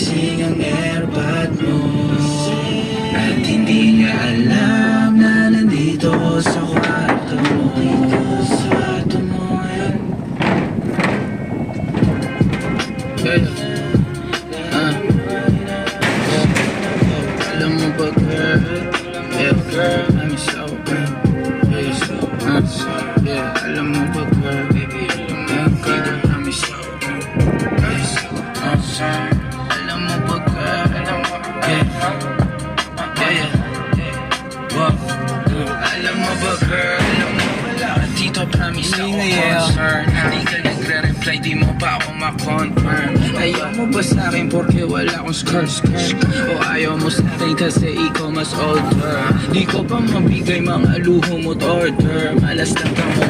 lasing ang airpod mo. At hindi niya alam na nandito ko sa kwarto mo. Alam mo ba, girl? Yeah, girl, I'm so good. Yeah, alam mo ba, girl? Baby, alam mo, girl, I'm so good. Alam mo ba, girl? Yeah. Wow. Alam mo ba, girl? Alam mo wala ka dito, promise ako concern. Hindi ka nagre-reply, di mo pa ako ma-confirm. Ayaw mo ba sa'kin porque wala akong skirt? O ayaw mo sa'kin kasi ikaw mas older? Di ko pa mabigay mga luho mo't order. Malas lang ka mo